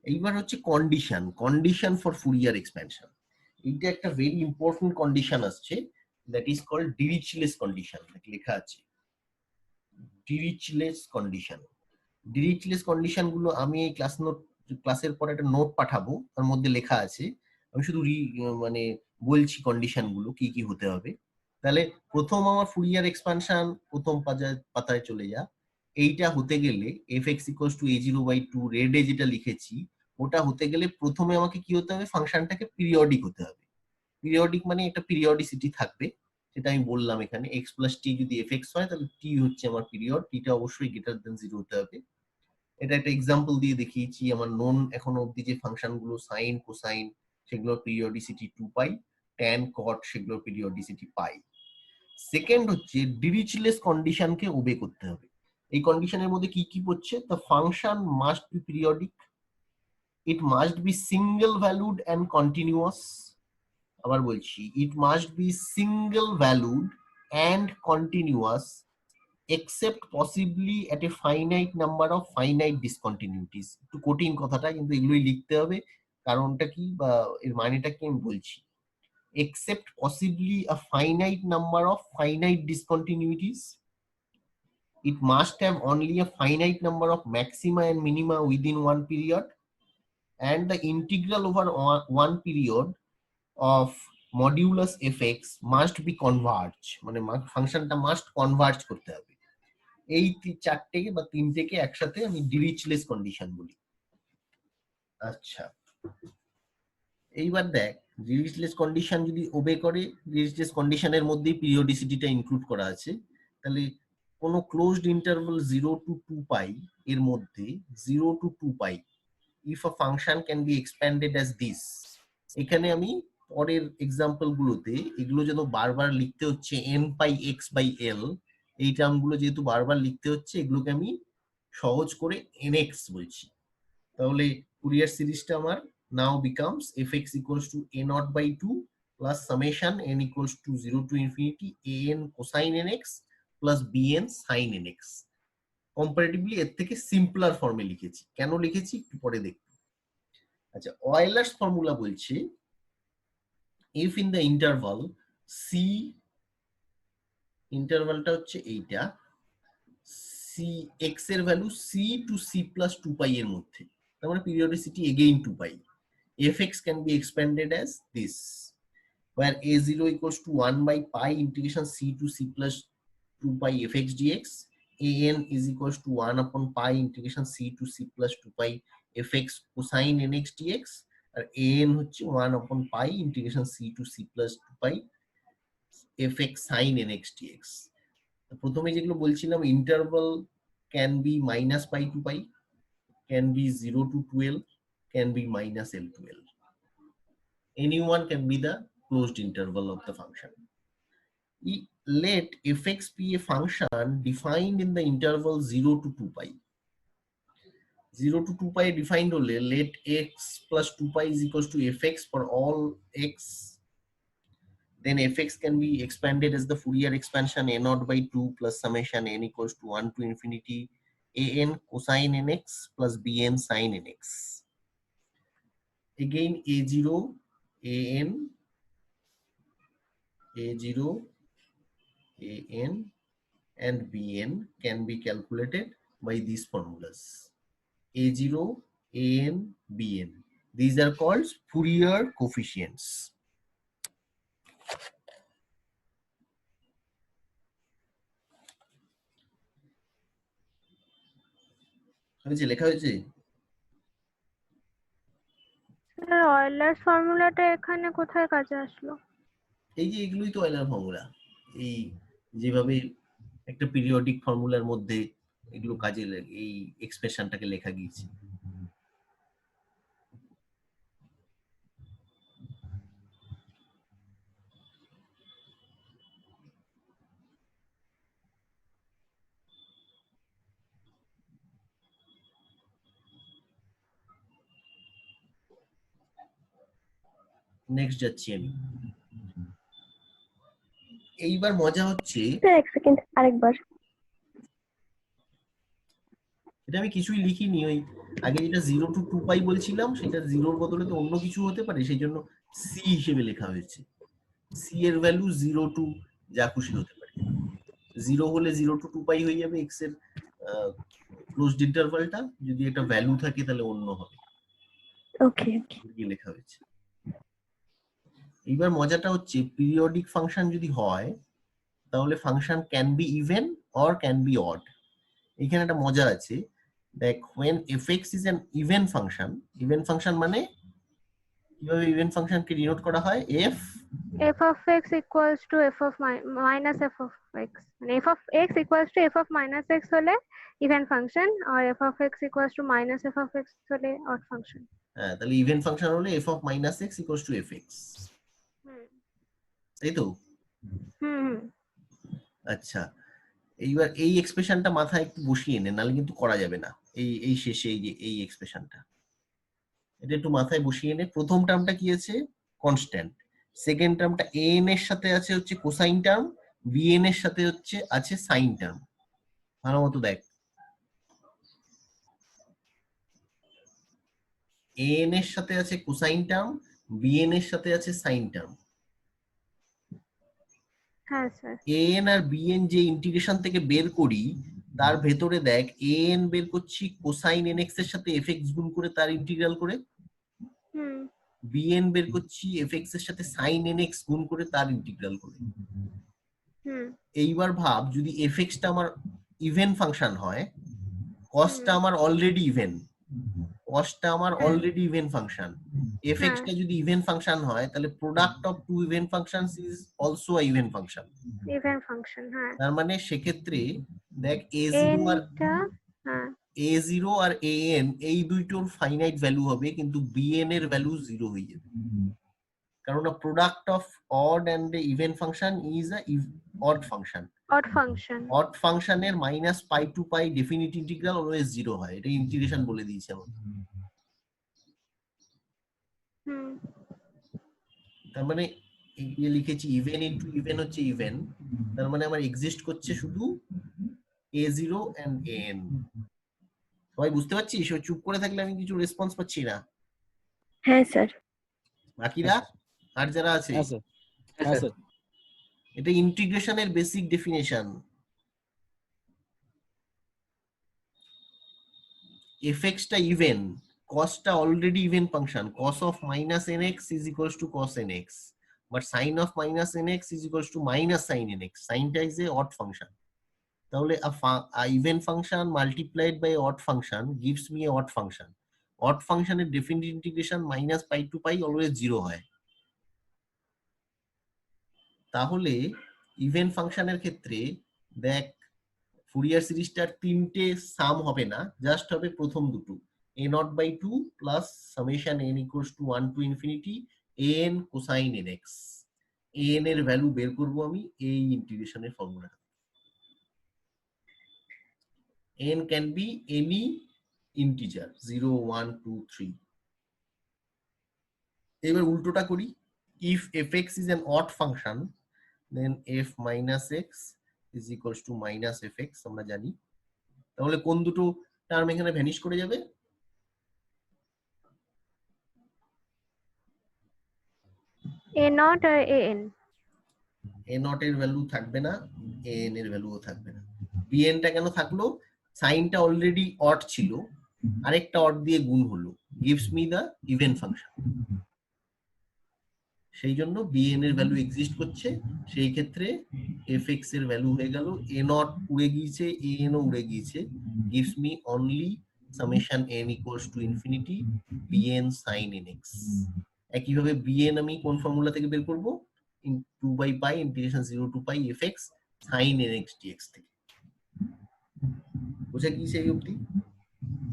এইবার হচ্ছে কন্ডিশন ফর ফুরিয়ার এক্সপ্যানশন। এইটা একটা ভেরি ইম্পর্টেন্ট কন্ডিশন আসছে, দ্যাট ইজ কল্ড ডিরিচলেস কন্ডিশন। লেখা আছে ডিরিচলেস কন্ডিশন। ডিরিচলেস কন্ডিশন গুলো আমি এই ক্লাসের পরে একটা নোট পাঠাবো, তার মধ্যে লেখা আছে। আমি শুধু মানে বলছি কন্ডিশন গুলো কি কি হতে হবে। তাহলে প্রথম আমার ফুরিয়ার এক্সপানশন প্রথম পাতায় চলে যা। এইটা হতে গেলে f(x = a0/2) রেডে যেটা লিখেছি ওটা হতে গেলে প্রথমে আমাকে কি হতে হবে, ফাংশনটাকে পিরিয়ডিক হতে হবে। পিরিয়ডিক মানে একটা পিরিয়ডিসিটি থাকবে, সেটা আমি বললাম এখানে x + t যদি f(x) হয় তাহলে t হচ্ছে আমার পিরিয়ড, টিটা অবশ্যই > 0 হতে হবে। এটা একটা এক্সাম্পল দিয়ে দেখিয়েছি। আমার নোন এখনো অবধি যে ফাংশন গুলো সাইন কোসাইন সেগুলোর পিরিয়ডিসিটি 2π, ট্যান কট সেগুলোর পিরিয়ডিসিটি পাই। সেকেন্ড হচ্ছে ডিরিচলেস কন্ডিশনকে ওবে করতে হবে। এই কন্ডিশনের মধ্যে কি কি পড়ছে, the function must be periodic, it must be single valued and continuous. আবার বলছি, it must be single valued and continuous except possibly at a finite number of finite discontinuities। একটু কঠিন কথাটা, কিন্তু এগুলোই লিখতে হবে। কারণটা কি বা এর মানেটা কি আমি বলছি। except possibly a finite number of finite discontinuities, it must have only a finite number of maxima and minima within one period, and the integral over one period of modulus fx must be converge, মানে ফাংশনটা মাস্ট কনভার্জ করতে হবে। এই চারটে বা তিনটেকে একসাথে আমি ডিরিচলেস কন্ডিশন বলি। আচ্ছা, এইবার দেখ ডিরিচলেস কন্ডিশন যদি ওবে করে, ডিরিচলেস কন্ডিশনের মধ্যেই পিরিয়ডিসিটিটা ইনক্লুড করা আছে, তাহলে কোন ক্লোজড ইন্টারভাল 0 to 2π এর মধ্যে 0 to 2π if a function can be expanded as this. এখানে আমি পরের এক্সাম্পল গুলোতে এগুলো যেন বারবার লিখতে হচ্ছে n πx/l, এই টার্মগুলো যেহেতু বারবার লিখতে হচ্ছে এগুলোকে আমি সহজ করে nx বলছি। তাহলে ফুরিয়ার সিরিজটা আমার now becomes fx = a0/2 plus summation n = 0 to infinity an cosine nx plus bn sin nx। Comparatively এর থেকে সিম্পলার ফর্মে লিখেছি। কেন লিখেছি একটু পরে দেখব। আচ্ছা, অয়েলার্স ফর্মুলা বলছে if in the interval c, ইন্টারভালটা হচ্ছে এইটা, c x এর ভ্যালু c to c + 2π এর মধ্যে, তার মানে periodicity again 2π, fx can be expanded as this, where a0 = 1/π integration c to c + 2π fx dx, an is equals to 1/π integration c to c + 2π fx cosine nx dx, আর an হচ্ছে 1/π integration c to c + 2π fx sin nx dx। প্রথমে যেগুলো বলছিলাম, interval can be -π to π, can be 0 to 12, can be -l to l, anyone can be the closed interval of the function. Let fx be a function defined in the interval 0 to 2π। 0 to 2π defined হলে let x plus 2π is equals to fx for all x, then fx can be expanded as the Fourier expansion a0/2 plus summation n = 1 to infinity an cosine nx plus bn sin nx. Again a0 an and bn can be calculated by these formulas. a0 an bn, these are called Fourier coefficients. লেখা হয়েছে? স্যার অয়েলার্স ফর্মুলাটা এখানে কোথায় কাজে আসলো? এই যে এগুলোই তো অয়েলার ফর্মুলা, এই যেভাবে একটা পিরিয়ডিক ফর্মুলার মধ্যে এগুলো কাজে এই এক্সপ্রেশনটাকে লেখা গিয়েছে। নেক্সট যাচ্ছি আমি। এইবার মজা হচ্ছে, এক সেকেন্ড আরেকবার। এটা আমি কিছুই লিখিনি, ওই আগে যেটা 0 to 2 পাই বলছিলাম সেটা 0-র বদলে তো অন্য কিছু হতে পারে, সেই জন্য সি হিসেবে লেখা হয়েছে। সি এর ভ্যালু 0 to যা খুশি হতে পারে। 0 হলে 0 to 2 পাই হয়ে যাবে এক্স এর ক্লোজড ইন্টারভালটা, যদি একটা ভ্যালু থাকে তাহলে অন্য হবে। ওকে লেখা হয়েছে। এইবার মজাটা হচ্ছে পিরিয়ডিক ফাংশন যদি হয় তাহলে function can B even or can be odd. এখানে একটা মজা আছে, দেখ when fx is an even function মানে কিভাবে ইভেন ফাংশনকে ডিনোট করা হয়, f of x equals to f of minus f of x, মানে f of x equals to f of minus x হলে ইভেন ফাংশন, আর f of x equals to minus f of x হলে অড ফাংশন। হ্যাঁ, তাহলে ইভেন ফাংশন হলে f of minus x equals to fx, তাই তো? আচ্ছা, এইবার এই এক্সপ্রেশনটা মাথায় একটু বসিয়ে নে, নাহলে কিন্তু করা যাবে না। এই শেষে এই যে এই এক্সপ্রেশনটা, এটা একটু মাথায় বসিয়ে নে। প্রথম টার্মটা কি আছে, কনস্ট্যান্ট। সেকেন্ড টার্মটা an এর সাথে আছে হচ্ছে কোসাইন টার্ম, bn এর সাথে আছে সাইন টার্ম। ভালো মতো দেখ, an এর সাথে আছে কোসাইন টার্ম, bn এর সাথে আছে সাইন টার্ম। হ্যাঁ স্যার। an আর bn যে ইন্টিগ্রেশন থেকে বের করি তার ভেতরে দেখ an বের করছি কোসাইন nx এর সাথে fx গুণ করে তার ইন্টিগ্রাল করে, bn বের করছি fx এর সাথে সাইন nx গুণ করে তার ইন্টিগ্রাল করে। এইবার ভাব যদি fx টা আমার ইভেন ফাংশন হয়, cos টা আমার অলরেডি ইভেন, cos টা আমার অলরেডি ইভেন ফাংশন, fx টা যদি ইভেন ফাংশন হয় তাহলে product of two even functions is also a even function. Even function, হ্যাঁ। তার মানে সেক্ষেত্রে দেখ a0 আর an এই দুইটোর ফাইনাইট ভ্যালু হবে, কিন্তু bn এর ভ্যালু 0 হয়ে যাবে, কারণ product of odd and even function is a odd function. অড ফাংশনের minus pi to pi definite integral always 0 হয়, এটা ইন্টিগ্রেশন বলে দিয়েছে আমাদের। তার মানে এই লিখেছি ইভেন ইনটু ইভেন হচ্ছে ইভেন, তার মানে আমার এক্সিস্ট করছে শুধু a0 এন্ড an। সবাই বুঝতে পারছিস? চুপ করে থাকলে আমি কিছু রেসপন্স পাচ্ছি না। হ্যাঁ স্যার। বাকিরা আর যারা আছে, হ্যাঁ স্যার, এটা ইন্টিগ্রেশনের বেসিক ডেফিনেশন। fx টা ইভেন, cos টা already even function, cos of minus nx is equals to cos nx, but sin of minus nx is equals to minus sin nx. sin টা is a odd function, তাহলে a even function multiplied by odd function gives me a odd function. odd function এর definite integration minus pi to pi always 0 হয়। তাহলে ইভেন ফাংশনের ক্ষেত্রে দেখ ফুরিয়ার সিরিজটার তিনটে সাম হবে না, জাস্ট হবে প্রথম দুটো, a0/2 plus summation n equals two 1 to infinity an cosine nx। an এর ভ্যালু বের করব আমি এই ইন্টিগ্রেশনের formula. n can be any integer 0 1 2 3। এবার উল্টোটা করি, if fx is an odd function then f minus x is equals to minus fx আমরা জানি। তাহলে কোন দুটো টার্ম এখানে ভ্যানিশ করে যাবে? a0 R an। a0 এর ভ্যালু থাকবে না, an এর ভ্যালুও থাকবে না। bn টা কেন থাকলো? সাইনটা অলরেডি অড ছিল, আরেকটা অড দিয়ে গুণ হলো, gives me the even function। সেই জন্য bn এর ভ্যালু এক্সিস্ট করছে, সেই ক্ষেত্রে fx এর ভ্যালু হয়ে গেল a0 উড়ে গিয়েছে, an ও উড়ে গিয়েছে, gives me only summation n equals to infinity bn sin nx। একইভাবে bn আমি কোন ফর্মুলা থেকে বের করব? 2 by pi integration 0 to pi fx sin nx dx থেকে। বুঝা কি সেই অবধি?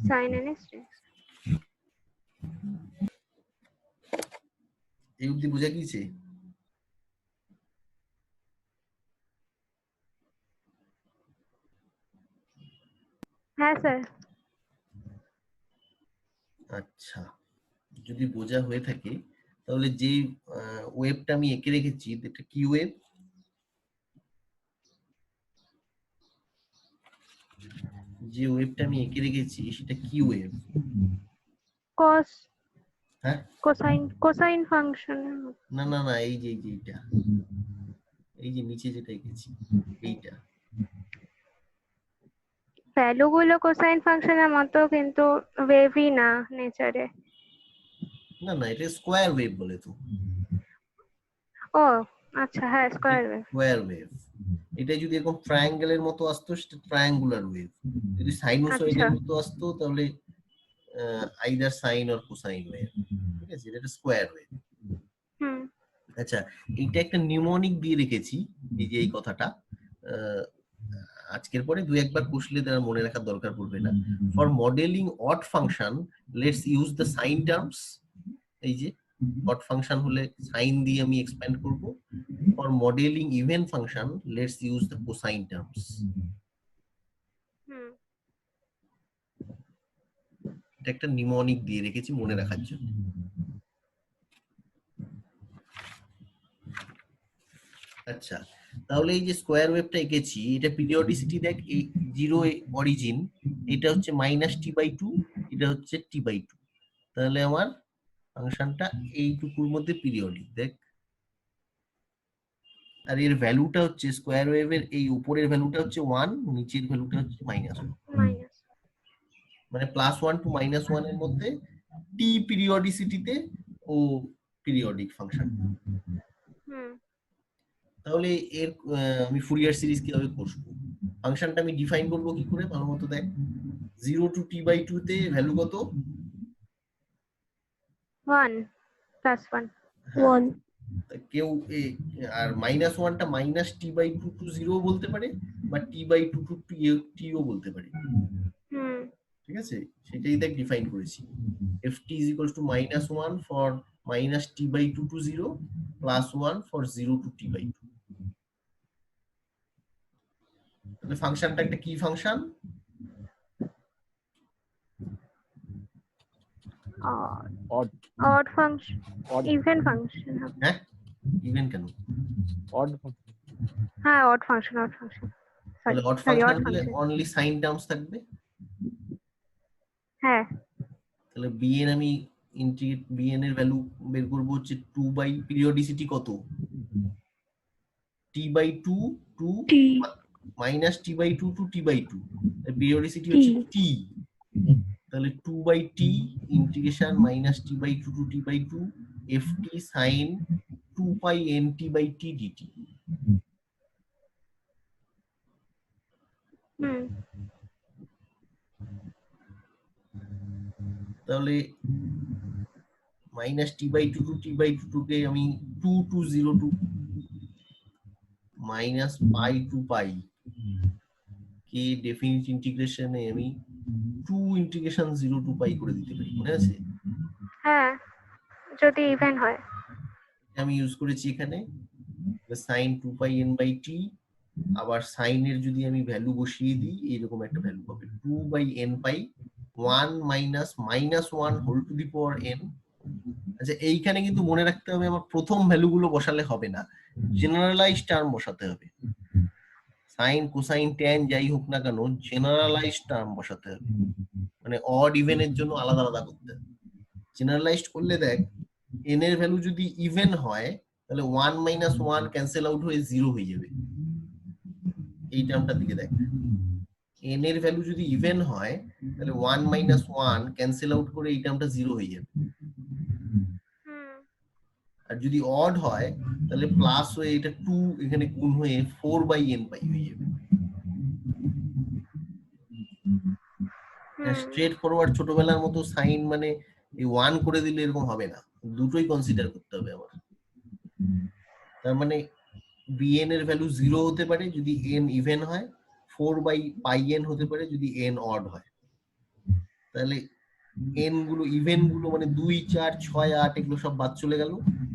sin nx dx। এই অবধি বুঝা গিয়েছে? হ্যাঁ স্যার। আচ্ছা, যদি বোঝা হয়ে থাকে তাহলে যে ওয়েবটা আমি এঁকে রেখেছি এটা কি ওয়েব? যে ওয়েবটা আমি এঁকে রেখেছি সেটা কি ওয়েব? cos হ্যাঁ, কোসাইন ফাংশন। না না না, এই যে এইটা, এই যে নিচে যেটা এঁকেছি এইটা। ভ্যালু গুলো কোসাইন ফাংশনের মতো কিন্তু ওয়েভই না নেচারে। না না, এটা স্কোয়ার ওয়েভ বলে তো। ও আচ্ছা, হ্যাঁ স্কোয়ার ওয়েভ। Square wave. এটা যদি এরকম ট্রায়াঙ্গেলের মতো আসতো সেটা ট্রায়াঙ্গুলার ওয়েভ। যদি সাইনোসয়েডের আচ্ছা। মতো আসতো তাহলে either sine or cosine wave. ঠিক আছে, এটা স্কোয়ার ওয়েভ। হুম। আচ্ছা, এইটা একটা নিউমনিক দিয়ে রেখেছি, এই যে এই কথাটা আজকের পরে দু একবার কষলে তার মনে রাখার দরকার পড়বে না। For modelling odd function let's use the sine terms. এই যে অড ফাংশন হলে সাইন দিয়ে আমি এক্সপ্যান্ড করব। For modelling even function let's use the cosine terms. Hmm. এটা একটা নিউমনিক দিয়ে রেখেছি মনে রাখার জন্য। আচ্ছা, তাহলে এই যে স্কোয়ার ওয়েভটা এঁকেছি এটা পিরিয়ডিসিটি দেখ, এই 0 অরিজিন, এটা হচ্ছে -t/2, এটা হচ্ছে t/2। তাহলে আমার ফাংশনটা এইটুকুর মধ্যে পিরিয়ডিক দেখ। আর এর ভ্যালুটা হচ্ছে স্কোয়ার ওয়েভের এই উপরের ভ্যালুটা হচ্ছে 1, নিচের ভ্যালুটা হচ্ছে -1। মাইনাস। মানে +1 to -1 এর মধ্যে টি পিরিয়ডিসিটিতে ও পিরিয়ডিক ফাংশন। হুম। তাহলে এর আমি ফুরিয়ার সিরিজ কিভাবে করবো? ফাংশনটা আমি ডিফাইন করব কি করে ভালো মতো দেখ। 0 to t/2 তে ভ্যালু কত? 1 + 1 হ্যাঁ, 1। কেউ আর -1 টা -t/2 to 0 বলতে পারে বা t/2 to t ও বলতে পারে। হুম। ঠিক আছে, সেটাই দেখ ডিফাইন করেছি। ft = -1 for -t/2 to 0 +1 for 0 to t/2। তাহলে ফাংশনটা একটা কি function? Odd odd function, odd even function. হ্যাঁ, ইভেন কেন? অড হ্যাঁ অড ফাংশন, অড ফাংশন। তাহলে অড সরি ফাংশন অড হলে ফাংশন। অনলি সাইন টার্মস থাকবে। হ্যাঁ। তাহলে bn আমি ইন্টিগ্রেট, bn এর ভ্যালু বের করব হচ্ছে 2 বাই পিরিয়ডিসিটি কত? t/2 to -t/2 to t/2, periodicity হচ্ছে t। তাহলে 2/t integration -t/2 to t/2 ft sin 2π nt/t dt। Hmm. তাহলে -t/2 টু t/2 কে আমি 2 to 0 to -π to π K definite ইন্টিগ্রেশনে আমি 2 ইন্টিগ্রেশন 0 to π করে দিতে পারি, মনে আছে? হ্যাঁ যদি ইভেন হয়। আমি ইউজ করেছি এখানে sin 2π n/t। আবার সাইন এর যদি আমি ভ্যালু বসিয়ে দিই এইরকম একটা ভ্যালু পাবে 2/n/, 1 -1 whole to the power n। আচ্ছা, এইখানে কিন্তু মনে রাখতে হবে আমার প্রথম ভ্যালুগুলো বসালে হবে না, জেনারেলাইজ টার্ম বসাতে হবে। সাইন কোসাইন ট্যান যাই হোক না কেন জেনারেলাইজ টার্ম বসাতে হবে, মানে অড ইভেন এর জন্য আলাদা আলাদা করতে হবে। জেনারেলাইজড করলে দেখ n এর ভ্যালু যদি ইভেন হয় তাহলে 1 - 1 ক্যান্সেল আউট হয়ে 0 হয়ে যাবে। এই টার্মটার দিকে দেখ, n এর ভ্যালু যদি ইভেন হয় তাহলে 1 - 1 ক্যান্সেল আউট করে এই টার্মটা 0 হয়ে যাবে। হুম। আর যদি অড হয় তাহলে প্লাস হয়ে এটা 2 এখানে গুণ হয়ে 4/n/, হয়ে যাবে। স্ট্রেট ফরওয়ার্ড ছোটবেলার মতো সাইন মানে এই 1 করে দিলে এরকম হবে না, দুটোই কনসিডার করতে হবে আমার। তার মানে bn এর ভ্যালু 0 হতে পারে যদি n ইভেন হয়, 4/πn হতে পারে যদি n অড হয়। তাহলে n গুলো ইভেন গুলো মানে 2, 4, 6, 8 এগুলো সব বাদ চলে গেল।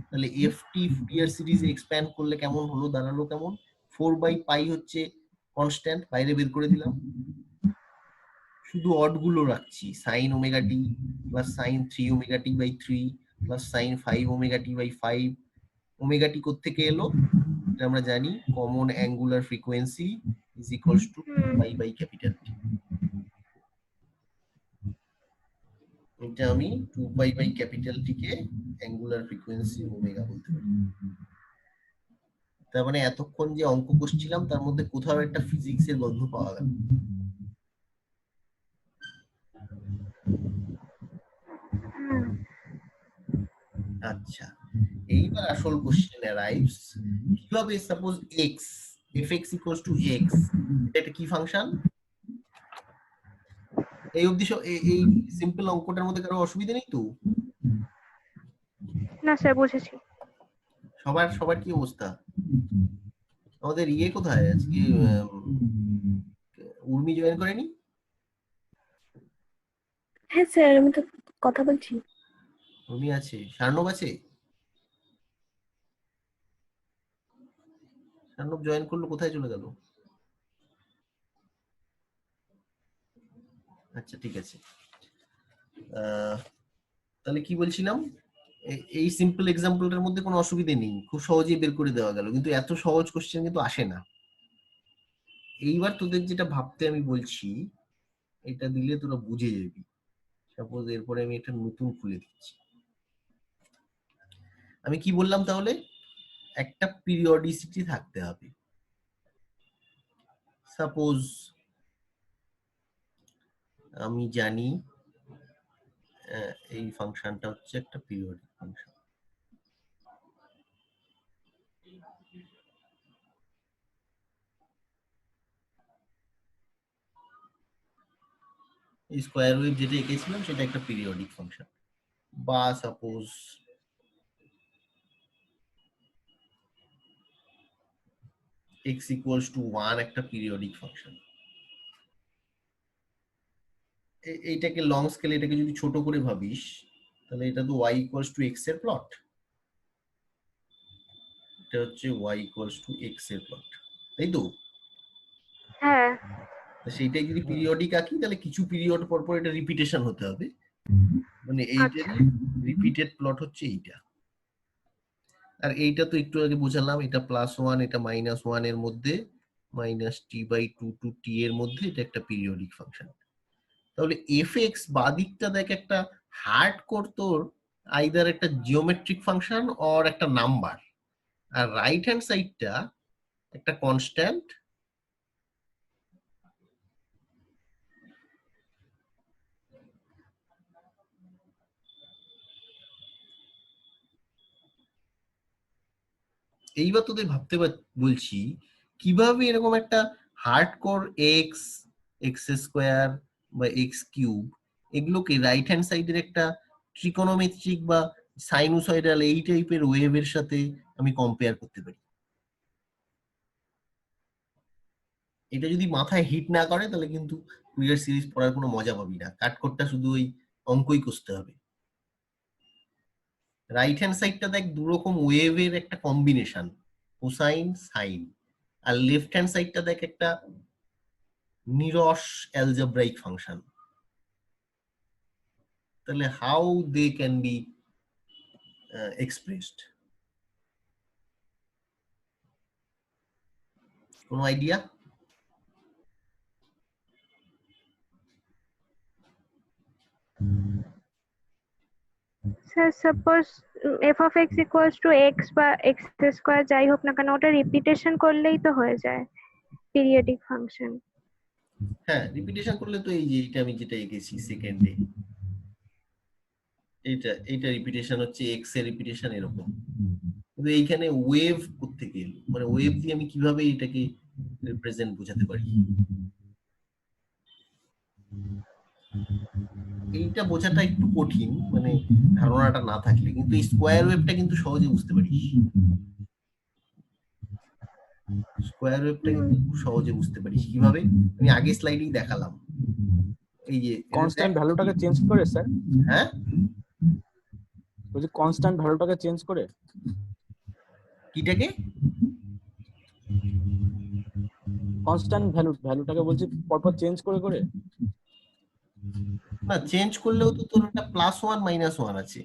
তাহলে ft ফুরিয়ার সিরিজ এক্সপ্যান্ড করলে কেমন হলো, দাঁড়ালো কেমন, 4/π হচ্ছে কনস্ট্যান্ট, বাইরে বের করে দিলাম, শুধু অড গুলো রাখছি, sin omega t plus sin 3 omega t by 3 plus sin 5 omega t by 5। Omega t কোত্থেকে এলো, এটা আমরা জানি, common angular frequency is equals to 2π by capital T। এটা আমি 2π বাই ক্যাপিটাল T কে অ্যাঙ্গুলার ফ্রিকোয়েন্সি ওমেগা বলতে পারি। তার মানে এতক্ষণ যে অঙ্ক করছিলাম তার মধ্যে কোথাও একটা ফিজিক্সের গন্ধ পাওয়া গেল। আচ্ছা, এইবার আসল কোশ্চেন অ্যারাইভস, কিভাবে suppose x fx equals to x, এটা কি ফাংশন? এই অবধি এই সিম্পল অঙ্কটার মধ্যে কারো অসুবিধা নেই তো? না স্যার, বুঝেছি। সবার কি অবস্থা? আমাদের কোথায় আজকে? উর্মি জয়েন করেনি? হ্যাঁ স্যার, আমি তো কথা বলছি। উর্মি আছে, শার্নব আছে? শার্নব জয়েন করলো, কোথায় চলে গেল? আচ্ছা ঠিক আছে, তাহলে কি বলছিলাম, এই সিম্পল এক্সাম্পলটার মধ্যে কোনো অসুবিধা নেই, খুব সহজেই বের করে দেওয়া গেল, কিন্তু এত সহজ কোশ্চেন কিন্তু আসে না। এইবার তোদের যেটা ভাবতে আমি বলছি, এটা দিলে তোরা বুঝে যাবি। সাপোজ এরপরে আমি একটা নতুন খুলে দিচ্ছি। আমি কি বললাম তাহলে, একটা পিরিয়ডিসিটি থাকতে হবে। সাপোজ আমি জানি এই ফাংশনটা হচ্ছে একটা পিরিয়ডিক ফাংশন। এই স্কয়ার ওয়েভ যেটা এঁকেছিলাম সেটা একটা পিরিয়ডিক ফাংশন, বা সাপোজ x ইকুয়ালস টু 1 একটা পিরিয়ডিক ফাংশন। এইটাকে লং স্কেলে, এটাকে যদি ছোট করে ভাবিস তাহলে এটা তো y ইকুয়ালস টু x এর প্লট, এটা হচ্ছে y ইকুয়ালস টু x এর প্লট, তাই তো? হ্যাঁ। সেইটাই যদি পিরিয়ডিক আঁকি তাহলে কিছু পিরিয়ড পর পর এটা রিপিটেশন হতে হবে, মানে এইটারই রিপিটেড প্লট হচ্ছে এইটা। আর এইটা তো একটু আগে বোঝালাম, এটা +1 এটা -1 এর মধ্যে -t/2 টু t এর মধ্যে, এটা একটা পিরিয়ডিক ফাংশন। তাহলে fx বাদিকটা দেখ একটা হার্ডকোর তোর আইদার একটা জিওমেট্রিক ফাংশন অর একটা নাম্বার, আর রাইট হ্যান্ড সাইডটা একটা কনস্ট্যান্ট এইবার তোদের ভাবতে বলছি কিভাবে এরকম একটা হার্ডকোর এক্স, এক্স স্কোয়ার বা এক্স কিউব, এগুলোকে রাইট হ্যান্ড সাইডের একটা ট্রিকোনোমেট্রিক বা সাইনোসয়েডাল এই টাইপের ওয়েভের সাথে আমি কম্পেয়ার করতে পারি। এটা যদি মাথায় হিট না করে তাহলে কিন্তু ফুরিয়ার সিরিজ পড়ার কোনো মজা পাবি না, কাটকোটটা শুধু ওই অঙ্কই কষতে হবে। রাইট হ্যান্ড সাইডটা দেখ দুরকম ওয়েভের একটা কম্বিনেশন, কোসাইন সাইন, আর লেফট হ্যান্ড সাইডটা দেখ একটা নিরস অ্যালজেব্রাইক ফাংশন। তাহলে how they can be expressed, কোনো idea? Sir suppose f of x equals to x বা x স্কয়ার যাই হোক না কেন, ওটা রিপিটেশন করলেই তো হয়ে যায় পিরিয়ডিক ফাংশন। হ্যাঁ, রিপিটেশন করলে তো এই যে এটা আমি যেটা এঁকেছি সেকেন্ডে, এটা রিপিটেশন হচ্ছে এক্স এর রিপিটেশন এরকম, কিন্তু এইখানে ওয়েভ কোত্থেকে এলো, মানে ওয়েভ দিয়ে আমি কিভাবে এটাকে রিপ্রেজেন্ট বোঝাতে পারি, এইটা বোঝাটা একটু কঠিন, মানে ধারণাটা না থাকলে, কিন্তু এই স্কোয়ার ওয়েভটা কিন্তু সহজে বুঝতে পারি। স্কোয়ার ওয়েভটা কিন্তু খুব সহজে বুঝতে পারিস কিভাবে, আমি আগের স্লাইডেই দেখালাম। এই যে কনস্ট্যান্ট ভ্যালুটাকে চেঞ্জ করে স্যার, হ্যাঁ বলছি কনস্ট্যান্ট ভ্যালুটাকে চেঞ্জ করে, কিটাকে কনস্ট্যান্ট ভ্যালুটাকে বলছি পরপর চেঞ্জ করে করে। না চেঞ্জ করলেও তো তোর একটা +1 -1 আছে।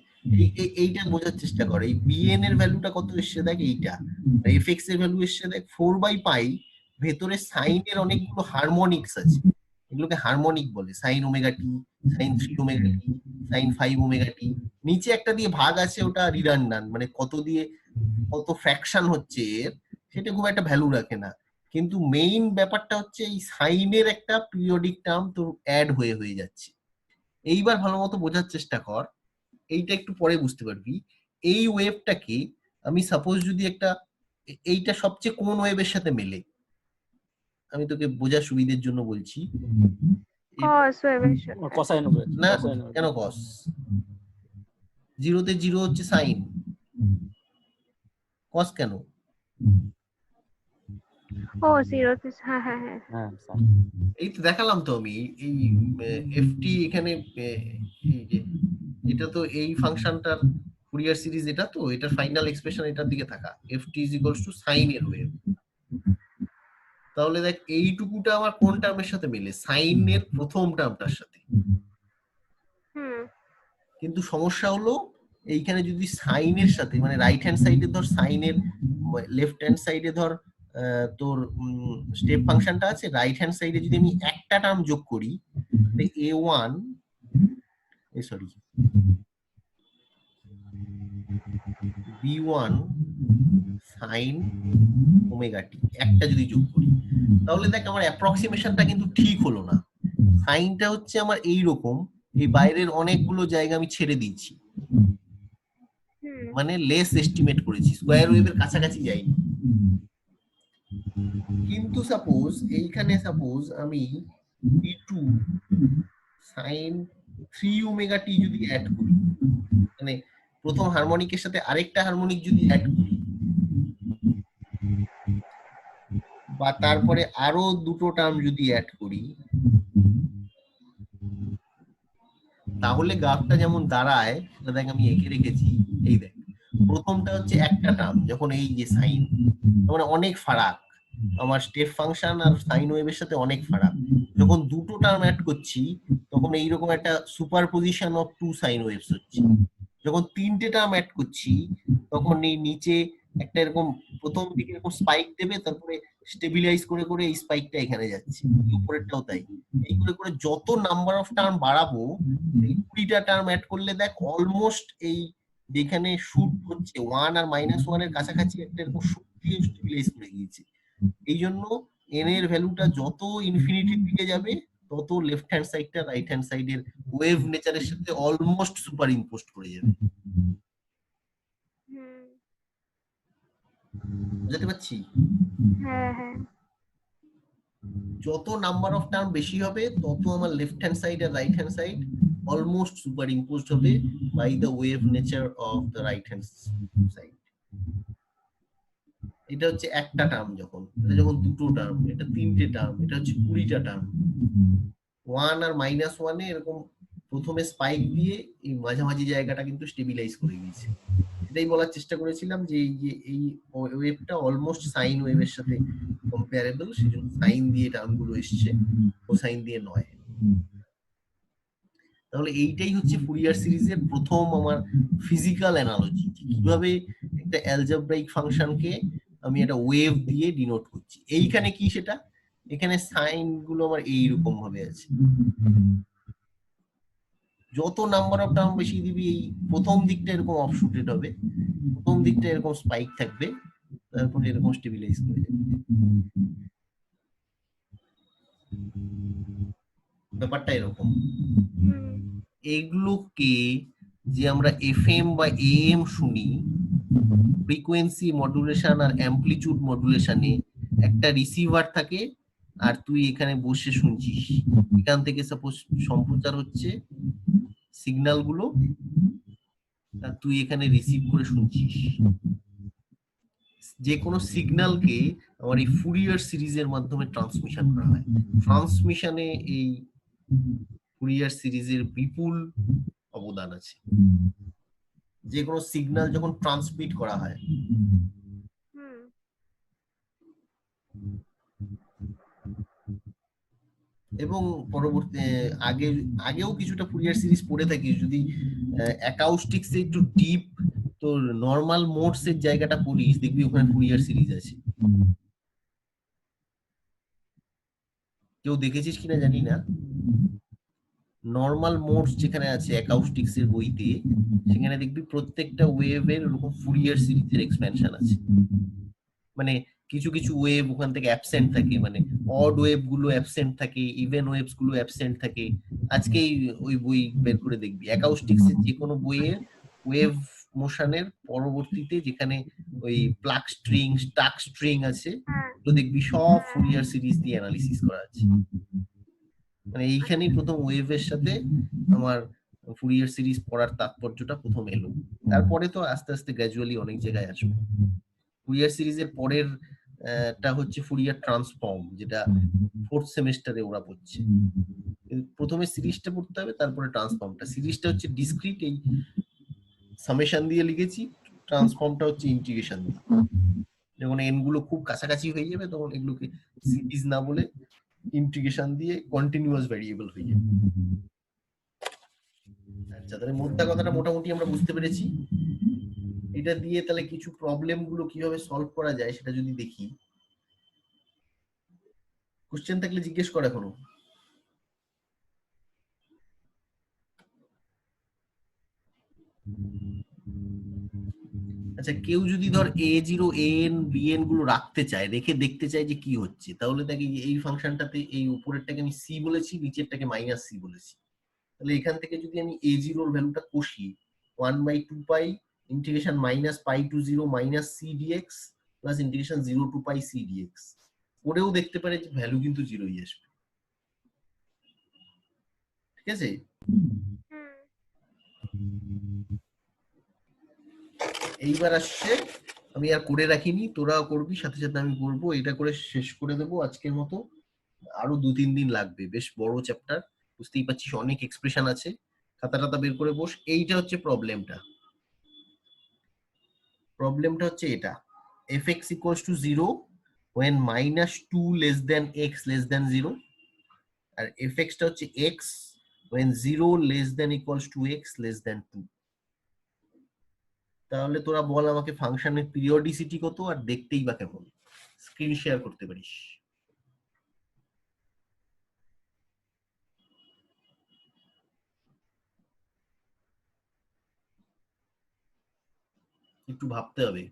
এইটা বোঝার চেষ্টা কর, এই bn এর ভ্যালুটা কত এসছে দেখ, এইটা fx এর ভ্যালু এসছে দেখ 4/π, ভেতরে সাইন এর অনেকগুলো হারমোনিক্স আছে, এগুলোকে হারমোনিক বলে, sin omega t, sin 3 omega t, sin 5 omega t. নিচে একটা দিয়ে ভাগ আছে, ওটা রিডান্ডান্ট, মানে কত দিয়ে কত ফ্র্যাকশন হচ্ছে এর, সেটা খুব একটা ভ্যালু রাখে না। কিন্তু মেইন ব্যাপারটা হচ্ছে এই সাইনের একটা পিরিয়ডিক টার্ম তোর অ্যাড হয়ে হয়ে যাচ্ছে। এইবার ভালো মতো বোঝার চেষ্টা কর, এইটা একটু পরে বুঝতে পারবি। এই ওয়েভটাকে আমি সাপোজ যদি একটা, এইটা সবচেয়ে কোন ওয়েভের সাথে মেলে, আমি তোকে বোঝার সুবিধের জন্য বলছি। cos ওয়েভের সাথে। কোসাইন না কেন কস, জিরোতে জিরো হচ্ছে সাইন, কস কেন? ও জিরোতে, হ্যাঁ হ্যাঁ হ্যাঁ। হ্যাঁ স্যার, এই তো দেখালাম তো আমি, এই এফটি এখানে এই যে এটা তো এই ফাংশনটার ফুরিয়ার সিরিজ, এটা তো এটার ফাইনাল এক্সপ্রেশন এটার দিকে থাকা, ft is equals to sine এর ওয়েভ। তাহলে দেখ এইটুকুটা আমার কোন টার্মের সাথে মিলে, সাইন এর প্রথম টার্মটার সাথে। হুম কিন্তু সমস্যা হলো এইখানে যদি সাইনের সাথে, মানে রাইট হ্যান্ড সাইডে ধর সাইনের, লেফট হ্যান্ড সাইডে ধর তোর স্টেপ ফাংশনটা আছে, রাইট হ্যান্ড সাইডে যদি আমি একটা টার্ম যোগ করি, a1 sorry b1 sine omega t একটা যদি যোগ করি, তাহলে দেখ আমার অ্যাপ্রক্সিমেশনটা কিন্তু ঠিক হলো না। সাইনটা হচ্ছে আমার এই রকম, এই বাইরের অনেকগুলো জায়গা আমি ছেড়ে দিয়েছি, হুম মানে লেস এস্টিমেট করেছি, স্কোয়ার ওয়েভের কাছাকাছি যাইনি। কিন্তু সাপোজ এইখানে সাপোজ আমি b2 সাইন 3 ওমেগা টি যদি অ্যাড করি, মানে প্রথম হারমোনিকের সাথে আরেকটা হারমোনিক যদি অ্যাড করি, বা তারপরে আরো দুটো টার্ম যদি অ্যাড করি, তাহলে গ্রাফটা যেমন দাঁড়ায় সেটা দেখ আমি এঁকে রেখেছি। এই দেখ প্রথমটা হচ্ছে একটা টার্ম, যখন এই যে সাইন, মানে অনেক ফারাক, আমার স্টেপ ফাংশন আর সাইন ওয়েভের সাথে অনেক ফারাক। যখন দুটো টার্ম অ্যাড করছি তখন এইরকম একটা superposition of two sine waves হচ্ছে। যখন তিনটে টার্ম অ্যাড করছি তখন এই নিচে একটা এরকম প্রথম দিকে এরকম স্পাইক দেবে, তারপরে স্টেবিলাইজ করে করে এই স্পাইকটা এখানে যাচ্ছে, উপরেরটাও তাই। এই করে করে যত নাম্বার অফ টার্ম বাড়াবো, এই 20টা টার্ম অ্যাড করলে দেখ অলমোস্ট এই যেখানে শুট হচ্ছে 1 আর -1 এর কাছাকাছি একটা এরকম শুট দিয়ে স্টেবিলাইজ করে গিয়েছে। এই জন্য এন এর ভ্যালুটা যত ইনফিনিটির দিকে যাবে তত লেফট হ্যান্ড সাইডটা রাইট হ্যান্ড সাইডের ওয়েভ নেচারের সাথে অলমোস্ট সুপার ইম্পোস্ট করে যাবে। হুম বুঝতে পারছি? হ্যাঁ হ্যাঁ। যত নাম্বার অফ টার্ম বেশি হবে তত আমার লেফট হ্যান্ড সাইড আর right hand side almost superimposed হবে by the wave nature of the right hand side. এটা হচ্ছে একটা টার্ম, যখন এটা যখন দুটো টার্ম, এটা তিনটে টার্ম, এটা হচ্ছে 20টা টার্ম। 1 আর -1 এ এরকম প্রথমে স্পাইক দিয়ে এই মাঝামাঝি জায়গাটা কিন্তু স্টেবিলাইজ করে গিয়েছে। এটাই বলার চেষ্টা করেছিলাম যে এই যে এই ওয়েভটা অলমোস্ট সাইন ওয়েভের সাথে কম্পারেবল, সেজন্য সাইন দিয়ে টার্মগুলো এসছে, কোসাইন দিয়ে নয়। তাহলে এইটাই হচ্ছে ফুরিয়ার সিরিজের প্রথম আমার ফিজিক্যাল অ্যানালজি, কিভাবে একটা অ্যালজেব্রাইক ফাংশনকে আমি একটা ওয়েভ দিয়ে ডিনোট করছি। এইখানে কি সেটা, এখানে সাইন গুলো আমার এইরকম ভাবে আছে, যত নাম্বার অফ টার্ম বেশি দিবি এই প্রথম দিকটা এরকম অফশুটেড হবে, প্রথম দিকটা এরকম স্পাইক থাকবে, তারপরে এরকম স্টেবিলাইজ করে যাবে। ব্যাপারটা এরকম। হুম এগুলোকে যে আমরা এফএম বা এএম শুনি, ফ্রিকোয়েন্সি মডুলেশন আর অ্যামপ্লিটিউড মডুলেশনে একটা রিসিভার থাকে, আর তুই এখানে বসে শুনছিস, এখান থেকে সাপোজ সম্প্রচার হচ্ছে সিগন্যাল গুলো, আর তুই এখানে রিসিভ করে শুনছিস। যে কোনো সিগন্যালকে আমার এই ফুরিয়ার সিরিজের মাধ্যমে ট্রান্সমিশন করা হয়। ট্রান্সমিশনে এই ফুরিয়ার সিরিজের বিপুল অবদান আছে। যে কোনো সিগন্যাল যখন ট্রান্সমিট করা হয় হুম এবং পরবর্তী আগেও কিছুটা ফুরিয়ার সিরিজ পড়ে থাকি, যদি অ্যাকাউস্টিক্স এ একটু ডিপ তোর নর্মাল মোডস এর জায়গাটা পড়িস, দেখবি ওখানে ফুরিয়ার সিরিজ আছে। কেউ দেখেছিস কিনা জানি না, নর্মাল মোডস যেখানে আছে অ্যাকাউস্টিক্স এর বইতে, সেখানে দেখবি প্রত্যেকটা ওয়েভের ওরকম ফুরিয়ার সিরিজের এক্সপেনশন আছে। মানে কিছু কিছু ওয়েভ ওখান থেকে অ্যাবসেন্ট থাকে, মানে অড ওয়েভ গুলো অ্যাবসেন্ট থাকে, ইভেন ওয়েভস গুলো অ্যাবসেন্ট থাকে। আজকেই ওই বই বের করে দেখবি অ্যাকাউস্টিক্স এর যে কোনো বইয়ের ওয়েভ মোশনের পরবর্তীতে যেখানে ওই প্লাগ স্ট্রিং স্টাক স্ট্রিং আছে, হ্যাঁ তো দেখবি সব ফুরিয়ার সিরিজ দিয়ে অ্যানালিসিস করা আছে। মানে এইখানেই প্রথম ওয়েভের সাথে আমার ফুরিয়ার সিরিজ পড়ার তাৎপর্যটা প্রথম এলো। তারপরে তো আস্তে আস্তে গ্র্যাজুয়ালি অনেক জায়গায় আসবে। ফুরিয়ার সিরিজের পরের টা হচ্ছে ফুরিয়ার ট্রান্সফর্ম, যেটা ফোর্থ সেমেস্টারে ওরা পড়ছে। প্রথমে সিরিজটা পড়তে হবে, তারপরে ট্রান্সফর্মটা। সিরিজটা হচ্ছে ডিসক্রিট, এই সামেশন দিয়ে লিখেছি, ট্রান্সফর্মটা হচ্ছে ইন্টিগ্রেশন দিয়ে। যখন এন গুলো খুব কাছাকাছি হয়ে যাবে তখন এগুলোকে সিরিজ না বলে ইন্টিগ্রেশন দিয়ে কন্টিনিউয়াস ভ্যারিয়েবল হয়ে যাবে। আচ্ছা, তাহলে মোদ্দা কথাটা মোটামুটি আমরা বুঝতে পেরেছি। এটা দিয়ে তাহলে কিছু প্রবলেম গুলো কিভাবে সলভ করা যায় সেটা যদি দেখি। কোশ্চেন থাকলে জিজ্ঞেস কর এখনো। আচ্ছা, কেউ যদি ধর A0 AN BN গুলো রাখতে চায়, রেখে দেখতে চায় যে কি হচ্ছে, তাহলে তাকে এই ফাংশনটাতে এই উপরেরটাকে আমি C বলেছি, নিচেরটাকে -C বলেছি। তাহলে এখান থেকে যদি আমি A0 এর ভ্যালুটা কষি 1/2 pi integration -π to 0 - C dx plus integration 0 to π C dx, করেও দেখতে পারে যে ভ্যালু কিন্তু 0ই আসবে। ঠিক আছে? এইবার আসছে, আমি আর করে রাখিনি, তোরাও করবি, সাথে সাথে আমি করবো। এটা করে শেষ করে দেবো আজকের মতো। আরো 2-3 দিন লাগবে, বেশ বড় চ্যাপ্টার, বুঝতেই পারছিস, অনেক এক্সপ্রেশন আছে। খাতা টাতা বের করে বস। এইটা হচ্ছে প্রবলেমটা। প্রবলেমটা হচ্ছে এটা, fx equals to 0 when -2 less than x less than 0, R fx টা হচ্ছে x when 0 less than equals to x less than 2। তাহলে তোরা বল আমাকে ফাংশনের পিরিয়ডিসিটি কত আর দেখতেই বা কেমন। স্ক্রিন শেয়ার করতে পারিস। একটু ভাবতে হবে।